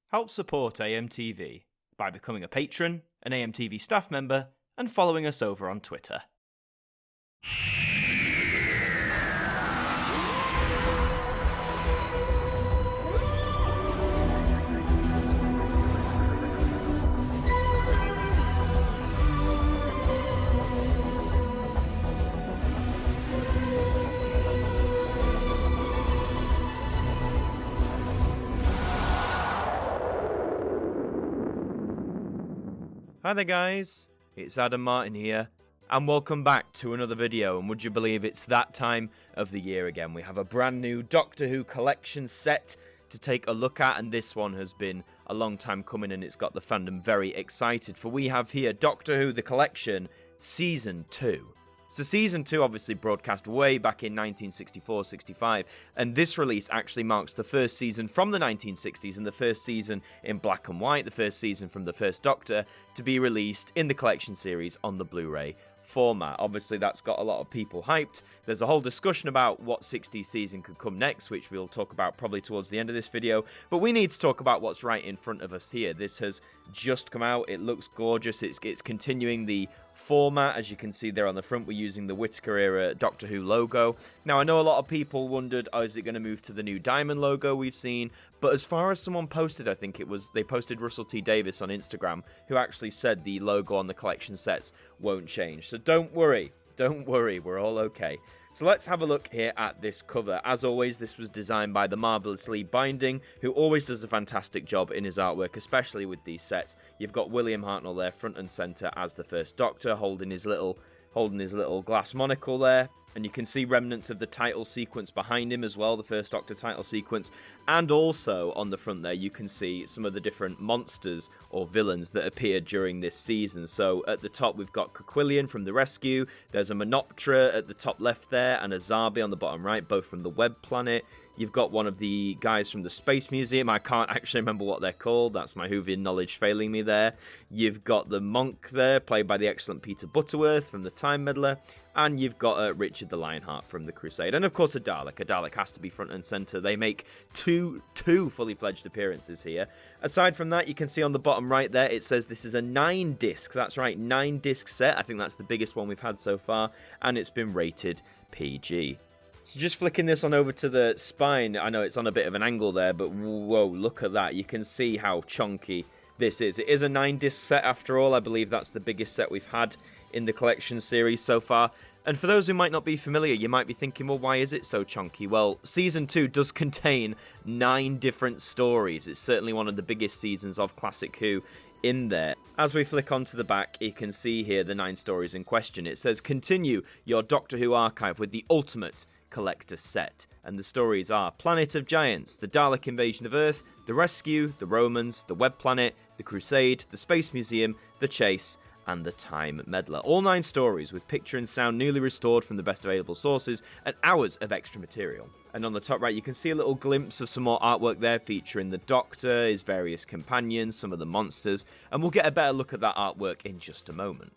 Help support AMTV by becoming a patron, an AMTV staff member, and following us over on Twitter. Hi there guys, it's Adam Martyn here, and welcome back to another video, and would you believe it's that time of the year again. We have a brand new Doctor Who collection set to take a look at, and this one has been a long time coming and it's got the fandom very excited, for we have here Doctor Who The Collection Season 2. So Season 2 obviously broadcast way back in 1964-65, and this release actually marks the first season from the 1960s and the first season in black and white, the first season from the first Doctor, to be released in the collection series on the Blu-ray format. Obviously that's got a lot of people hyped. There's a whole discussion about what 60s season could come next, which we'll talk about probably towards the end of this video, but we need to talk about what's right in front of us here. This has just come out, it looks gorgeous, it's continuing the format. As you can see there on the front, we're using the Whittaker era Doctor Who logo. Now I know a lot of people wondered, oh, is it going to move to the new diamond logo we've seen? But as far as someone posted, I think it was, they posted Russell T Davis on Instagram, who actually said the logo on the collection sets won't change. So don't worry, we're all okay. So let's have a look here at this cover. As always, this was designed by the marvellous Lee Binding, who always does a fantastic job in his artwork, especially with these sets. You've got William Hartnell there front and centre as the first Doctor, holding his little glass monocle there. And you can see remnants of the title sequence behind him as well, the first Doctor title sequence. And also on the front there, you can see some of the different monsters or villains that appeared during this season. So at the top, we've got Quillian from The Rescue. There's a Menoptera at the top left there, and a Zarbi on the bottom right, both from the Web Planet. You've got one of the guys from the Space Museum. I can't actually remember what they're called. That's my Whovian knowledge failing me there. You've got the Monk there, played by the excellent Peter Butterworth from the Time Meddler. And you've got Richard the Lionheart from the Crusade. And of course a Dalek. A Dalek has to be front and centre. They make two fully fledged appearances here. Aside from that, you can see on the bottom right there, it says this is a 9-disc. That's right, 9-disc set. I think that's the biggest one we've had so far. And it's been rated PG. So just flicking this on over to the spine, I know it's on a bit of an angle there, but whoa, look at that. You can see how chunky this is. It is a 9-disc set after all. I believe that's the biggest set we've had in the collection series so far. And for those who might not be familiar, you might be thinking, well, why is it so chunky? Well, Season 2 does contain 9 different stories. It's certainly one of the biggest seasons of Classic Who in there. As we flick onto the back, you can see here the 9 stories in question. It says, continue your Doctor Who archive with the ultimate collector set. And the stories are Planet of Giants, the Dalek invasion of Earth, the Rescue, the Romans, the Web Planet, the Crusade, the Space Museum, the Chase, and the Time Meddler. All 9 stories with picture and sound newly restored from the best available sources and hours of extra material. And on the top right, you can see a little glimpse of some more artwork there featuring the Doctor, his various companions, some of the monsters, and we'll get a better look at that artwork in just a moment.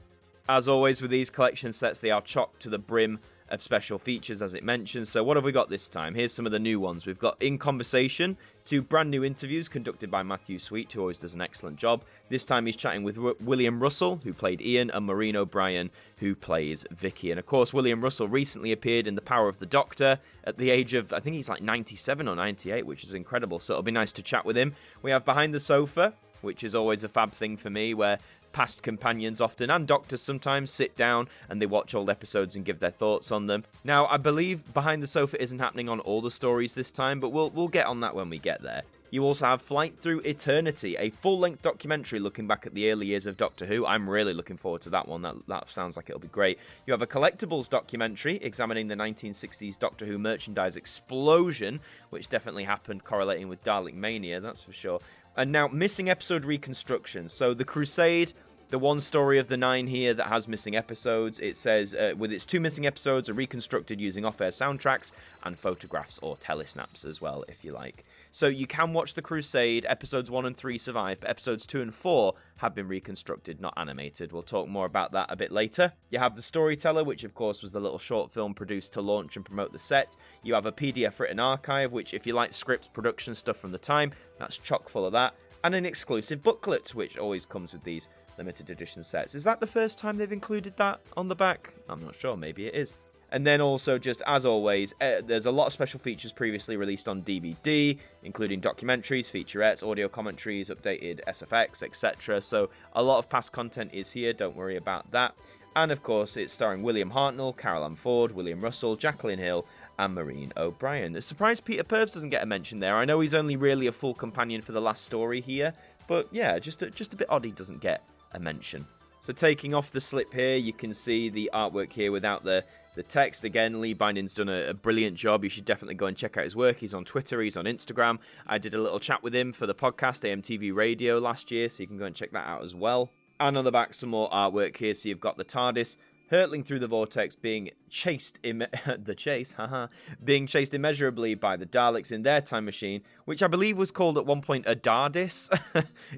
As always with these collection sets, they are chocked to the brim of special features, as it mentions. So what have we got this time? Here's some of the new ones. We've got In Conversation, 2 brand new interviews conducted by Matthew Sweet, who always does an excellent job. This time he's chatting with William Russell, who played Ian, and Maureen O'Brien, who plays Vicky. And of course, William Russell recently appeared in The Power of the Doctor at the age of, I think he's like 97 or 98, which is incredible. So it'll be nice to chat with him. We have Behind the Sofa, which is always a fab thing for me, where past companions often, and doctors sometimes, sit down and they watch old episodes and give their thoughts on them. Now, I believe Behind the Sofa isn't happening on all the stories this time, but we'll get on that when we get there. You also have Flight Through Eternity, a full-length documentary looking back at the early years of Doctor Who. I'm really looking forward to that one. That sounds like it'll be great. You have a collectibles documentary examining the 1960s Doctor Who merchandise explosion, which definitely happened correlating with Dalek Mania, that's for sure. And now, missing episode reconstruction. So the Crusade, the one story of the 9 here that has missing episodes, it says, with its 2 missing episodes are reconstructed using off-air soundtracks and photographs or telesnaps as well, if you like. So you can watch The Crusade, episodes 1 and 3 survive, but episodes 2 and 4 have been reconstructed, not animated. We'll talk more about that a bit later. You have The Storyteller, which of course was the little short film produced to launch and promote the set. You have a PDF written archive, which if you like scripts, production stuff from the time, that's chock full of that. and an exclusive booklet, which always comes with these limited edition sets. Is that the first time they've included that on the back? I'm not sure, maybe it is. And then also, just as always, there's a lot of special features previously released on DVD, including documentaries, featurettes, audio commentaries, updated SFX, etc. So a lot of past content is here, don't worry about that. And of course, it's starring William Hartnell, Carol Ann Ford, William Russell, Jacqueline Hill, and Maureen O'Brien. It's surprised Peter Purves doesn't get a mention there. I know he's only really a full companion for the last story here, but yeah, just a bit odd he doesn't get a mention. So taking off the slip here, you can see the artwork here without the text. Again, Lee Binding's done a brilliant job. You should definitely go and check out his work. He's on Twitter, he's on Instagram. I did a little chat with him for the podcast, AMTV Radio, last year, so you can go and check that out as well. And on the back, some more artwork here. So you've got the TARDIS hurtling through the vortex, being chased being chased immeasurably by the Daleks in their time machine, which I believe was called at one point a DARDIS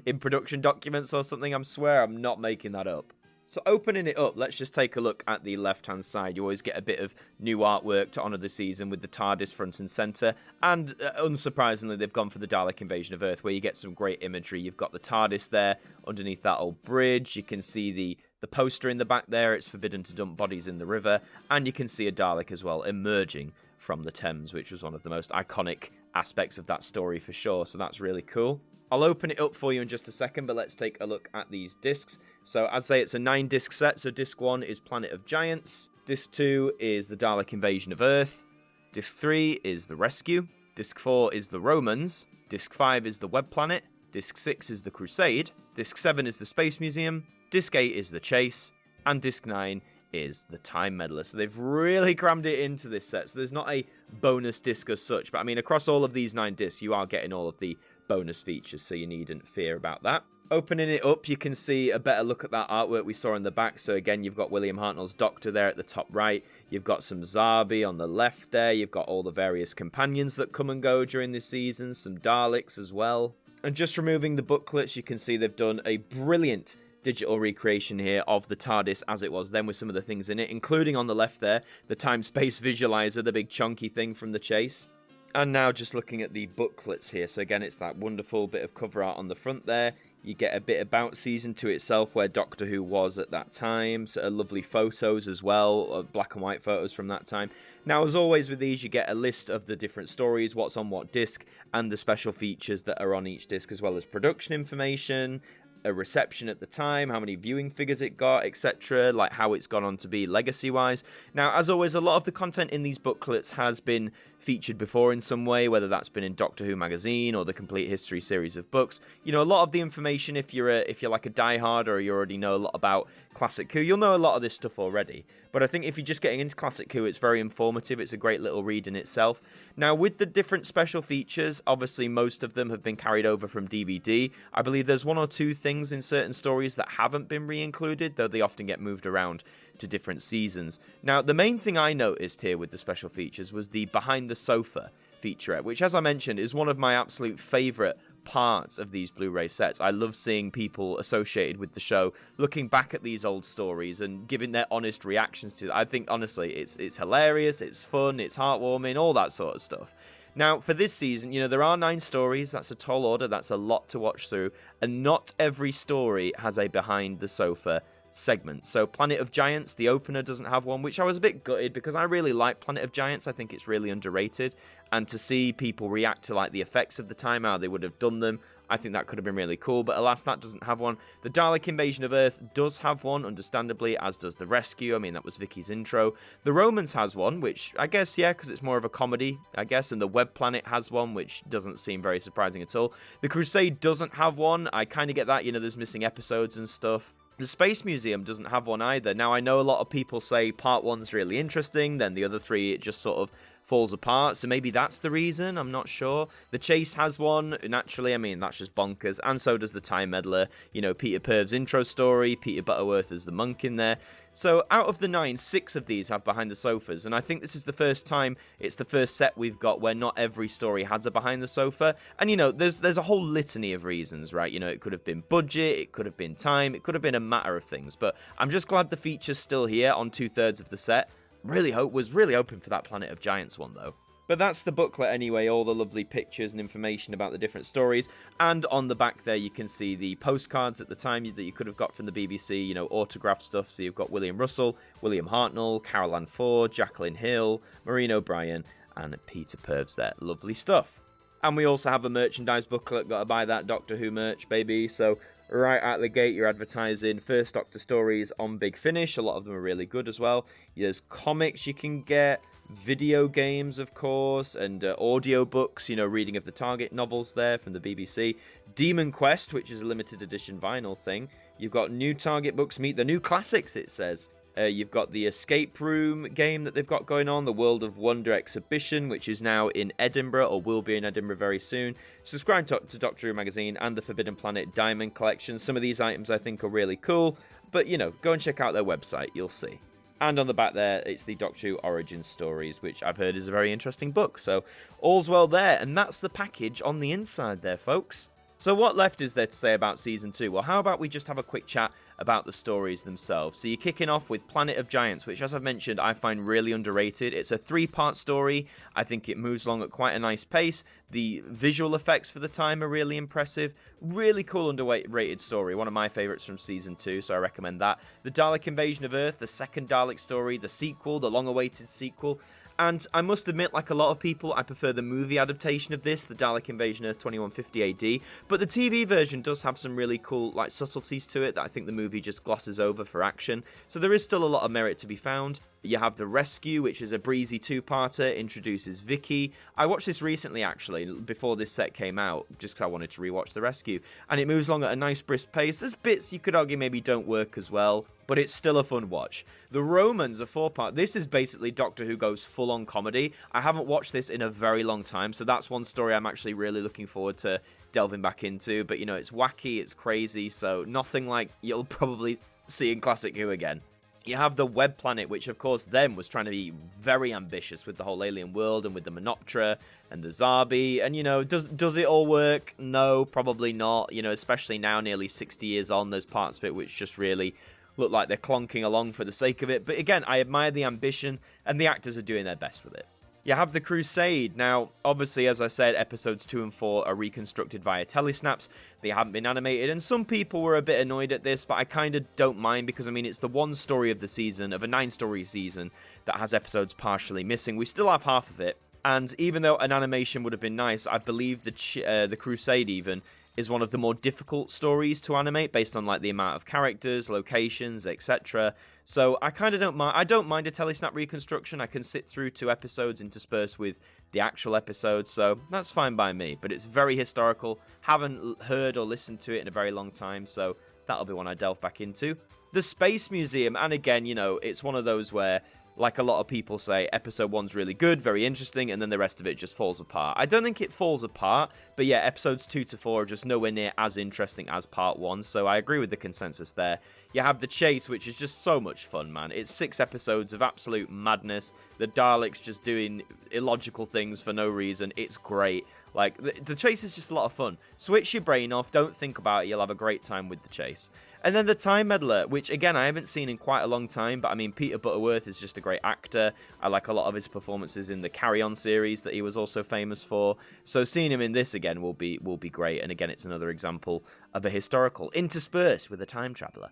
in production documents or something. I swear I'm not making that up. So opening it up, let's just take a look at the left-hand side. You always get a bit of new artwork to honour the season with the TARDIS front and centre. And unsurprisingly, they've gone for the Dalek invasion of Earth, where you get some great imagery. You've got the TARDIS there underneath that old bridge. You can see the poster in the back there. It's forbidden to dump bodies in the river. And you can see a Dalek as well emerging from the Thames, which was one of the most iconic aspects of that story for sure. So that's really cool. I'll open it up for you in just a second, but let's take a look at these discs. So I'd say it's a 9-disc set. So disc 1 is Planet of Giants. Disc 2 is the Dalek Invasion of Earth. Disc 3 is The Rescue. Disc 4 is The Romans. Disc 5 is The Web Planet. Disc 6 is The Crusade. Disc 7 is The Space Museum. Disc 8 is The Chase. And Disc 9 is The Time Meddler. So they've really crammed it into this set. So there's not a bonus disc as such. But I mean, across all of these 9 discs, you are getting all of the bonus features, so you needn't fear about that. Opening it up, you can see a better look at that artwork we saw in the back. So again, you've got William Hartnell's Doctor there at the top right. You've got some Zarbi on the left there. You've got all the various companions that come and go during this season. Some Daleks as well. And just removing the booklets, you can see they've done a brilliant digital recreation here of the TARDIS as it was then, with some of the things in it, including on the left there, the time-space visualizer, the big chunky thing from The Chase. And now just looking at the booklets here. So again, it's that wonderful bit of cover art on the front there. You get a bit about season 2 itself, where Doctor Who was at that time. So lovely photos as well, black and white photos from that time. Now, as always with these, you get a list of the different stories, what's on what disc, and the special features that are on each disc, as well as production information, a reception at the time, how many viewing figures it got, etc., like how it's gone on to be legacy-wise. Now, as always, a lot of the content in these booklets has been featured before in some way, whether that's been in Doctor Who magazine or the Complete History series of books. You know, a lot of the information, if you're like a diehard or you already know a lot about Classic Who, you'll know a lot of this stuff already. But I think if you're just getting into Classic Who, it's very informative. It's a great little read in itself. Now, with the different special features, obviously most of them have been carried over from DVD. I believe there's 1 or 2 things in certain stories that haven't been re-included, though they often get moved around to different seasons. Now, the main thing I noticed here with the special features was the Behind the Sofa featurette, which, as I mentioned, is one of my absolute favourite parts of these Blu-ray sets. I love seeing people associated with the show looking back at these old stories and giving their honest reactions to it. I think, honestly, it's hilarious, it's fun, it's heartwarming, all that sort of stuff. Now, for this season, you know, there are 9 stories. That's a tall order. That's a lot to watch through. And not every story has a Behind the Sofa segment. So Planet of Giants, the opener, doesn't have one, which I was a bit gutted because I really like Planet of Giants. I think it's really underrated. And to see people react to like the effects of the time, how they would have done them, I think that could have been really cool. But alas, that doesn't have one. The Dalek Invasion of Earth does have one, understandably, as does The Rescue. I mean, that was Vicky's intro. The Romans has one, which I guess, yeah, because it's more of a comedy, I guess. And the Web Planet has one, which doesn't seem very surprising at all. The Crusade doesn't have one. I kind of get that, you know, there's missing episodes and stuff. The Space Museum doesn't have one either. Now, I know a lot of people say part 1's really interesting, then the other 3, it just sort of falls apart, so maybe that's the reason, I'm not sure. The Chase has one, naturally, I mean, that's just bonkers, and so does the Time Meddler. You know, Peter Purves' intro story, Peter Butterworth as the monk in there. So out of the 9, 6 of these have Behind the Sofas, and I think this is the first time, it's the first set we've got where not every story has a Behind the Sofa. And, you know, there's a whole litany of reasons, right? You know, it could have been budget, it could have been time, it could have been a matter of things, but I'm just glad the feature's still here on 2/3 of the set. Was really hoping for that Planet of Giants one, though. But that's the booklet anyway, all the lovely pictures and information about the different stories. And on the back there, you can see the postcards at the time that you could have got from the BBC, you know, autographed stuff. So you've got William Russell, William Hartnell, Carol Ann Ford, Jacqueline Hill, Maureen O'Brien, and Peter Purves there. Lovely stuff. And we also have a merchandise booklet. Got to buy that Doctor Who merch, baby. So right out the gate, you're advertising first Doctor stories on Big Finish. A lot of them are really good as well. There's comics you can get, video games, of course, and audio books, you know, reading of the Target novels there from the BBC. Demon Quest, which is a limited edition vinyl thing. You've got new Target books, meet the new classics, it says. You've got the Escape Room game that they've got going on, the World of Wonder exhibition, which is now in Edinburgh, or will be in Edinburgh very soon. Subscribe to Doctor Who magazine and the Forbidden Planet Diamond collection. Some of these items I think are really cool, but, you know, go and check out their website, you'll see. And on the back there, it's the Doctor Who Origin Stories, which I've heard is a very interesting book. So, all's well there, and that's the package on the inside there, folks. So what left is there to say about Season 2? Well, how about we just have a quick chat about the stories themselves. So you're kicking off with Planet of Giants, which, as I've mentioned, I find really underrated. It's a 3-part story. I think it moves along at quite a nice pace. The visual effects for the time are really impressive. Really cool underrated story. One of my favourites from Season 2, so I recommend that. The Dalek Invasion of Earth, the second Dalek story, the sequel, the long-awaited sequel. And I must admit, like a lot of people, I prefer the movie adaptation of this, the Dalek Invasion Earth 2150 AD. But the TV version does have some really cool, like, subtleties to it that I think the movie just glosses over for action. So there is still a lot of merit to be found. You have The Rescue, which is a breezy 2-parter, introduces Vicky. I watched this recently, actually, before this set came out, just because I wanted to rewatch The Rescue. And it moves along at a nice brisk pace. There's bits you could argue maybe don't work as well, but it's still a fun watch. The Romans, a 4-part. This is basically Doctor Who goes full-on comedy. I haven't watched this in a very long time, so that's one story I'm actually really looking forward to delving back into. But, you know, it's wacky, it's crazy, so nothing like you'll probably see in Classic Who again. You have the Web Planet, which, of course, then was trying to be very ambitious with the whole alien world and with the Menoptera and the Zarbi. And, you know, does it all work? No, probably not. You know, especially now, nearly 60 years on, there's parts of it which just really look like they're clonking along for the sake of it. But again, I admire the ambition, and the actors are doing their best with it. You have The Crusade. Now, obviously, as I said, episodes 2 and 4 are reconstructed via telesnaps. They haven't been animated, and some people were a bit annoyed at this, but I kind of don't mind because, I mean, it's the one story of the season, of a 9-story season, that has episodes partially missing. We still have half of it, and even though an animation would have been nice, I believe the Crusade even is one of the more difficult stories to animate based on, like, the amount of characters, locations, etc. So I kind of don't mind. I don't mind a telesnap reconstruction. I can sit through 2 episodes interspersed with the actual episodes, so that's fine by me. But it's very historical. Haven't heard or listened to it in a very long time, so that'll be one I delve back into. The Space Museum, and again, you know, it's one of those where, like a lot of people say, episode 1's really good, very interesting, and then the rest of it just falls apart. I don't think it falls apart, but yeah, episodes 2 to 4 are just nowhere near as interesting as part 1, so I agree with the consensus there. You have The Chase, which is just so much fun, man. It's 6 episodes of absolute madness. The Daleks just doing illogical things for no reason. It's great. Like, the Chase is just a lot of fun. Switch your brain off, don't think about it, you'll have a great time with The Chase. And then The Time Meddler, which, again, I haven't seen in quite a long time, but, I mean, Peter Butterworth is just a great actor. I like a lot of his performances in the Carry On series that he was also famous for. So seeing him in this again will be great, and again, it's another example of a historical interspersed with a time traveller.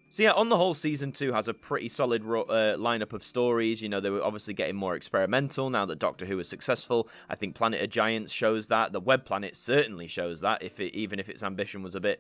So yeah, on the whole, Season 2 has a pretty solid lineup of stories. You know, they were obviously getting more experimental now that Doctor Who is successful. I think Planet of Giants shows that. The Web Planet certainly shows that, even if its ambition was a bit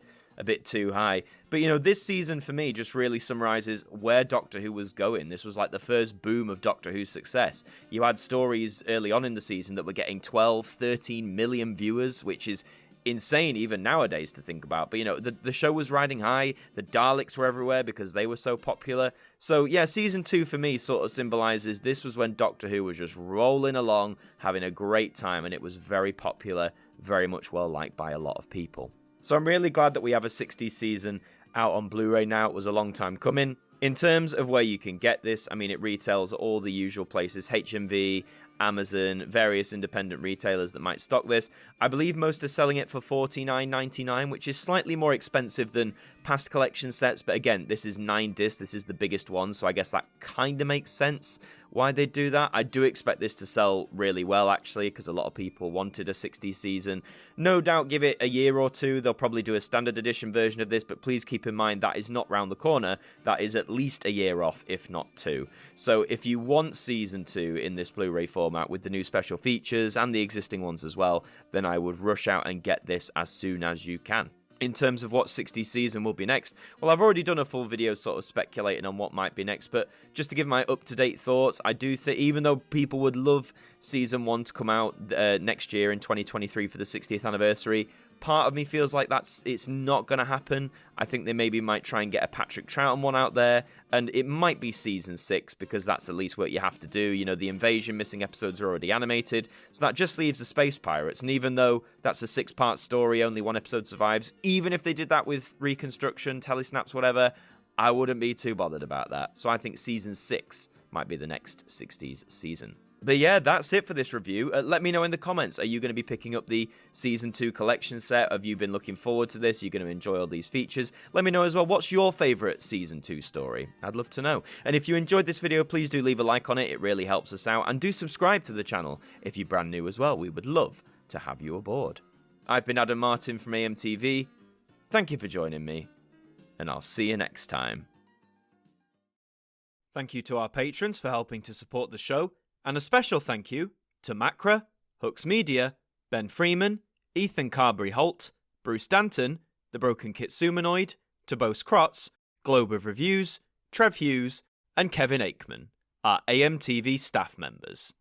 too high. But, you know, this season for me just really summarizes where Doctor Who was going. This was like the first boom of Doctor Who's success. You had stories early on in the season that were getting 12, 13 million viewers, which is insane even nowadays to think about. But, you know, the show was riding high. The Daleks were everywhere because they were so popular. So yeah, Season 2 for me sort of symbolizes this was when Doctor Who was just rolling along, having a great time, and it was very popular, very much well liked by a lot of people. So I'm really glad that we have a 60s season out on Blu-ray now. It was a long time coming. In terms of where you can get this, I mean, it retails at all the usual places, HMV, Amazon, various independent retailers that might stock this. I believe most are selling it for $49.99, which is slightly more expensive than past collection sets, but again, this is 9 discs, this is the biggest one, so I guess that kind of makes sense why they do that. I do expect this to sell really well, actually, because a lot of people wanted a 60s season. No doubt, give it a year or two, they'll probably do a standard edition version of this, but please keep in mind that is not round the corner. That is at least a year off, if not 2. So if you want Season 2 in this Blu-ray format with the new special features and the existing ones as well, then I would rush out and get this as soon as you can. In terms of what 60 season will be next, well, I've already done a full video sort of speculating on what might be next, but just to give my up-to-date thoughts, I do think, even though people would love Season 1 to come out next year in 2023 for the 60th anniversary, part of me feels like it's not going to happen. I think they maybe might try and get a Patrick Troughton one out there, and it might be Season 6, because that's at least what you have to do. You know, the Invasion missing episodes are already animated, so that just leaves the Space Pirates, and even though that's a 6-part story, only 1 episode survives, even if they did that with reconstruction, telesnaps, whatever, I wouldn't be too bothered about that. So I think Season 6 might be the next 60s season. But yeah, that's it for this review. Let me know in the comments, are you going to be picking up the Season 2 collection set? Have you been looking forward to this? Are you going to enjoy all these features? Let me know as well, what's your favourite Season 2 story? I'd love to know. And if you enjoyed this video, please do leave a like on it. It really helps us out. And do subscribe to the channel if you're brand new as well. We would love to have you aboard. I've been Adam Martyn from AMTV. Thank you for joining me, and I'll see you next time. Thank you to our patrons for helping to support the show. And a special thank you to Macra, Hooks Media, Ben Freeman, Ethan Carberry-Holt, Bruce Danton, The Broken Kitsumanoid, Tobos Krotz, Globe of Reviews, Trev Hughes, and Kevin Aikman, our AMTV staff members.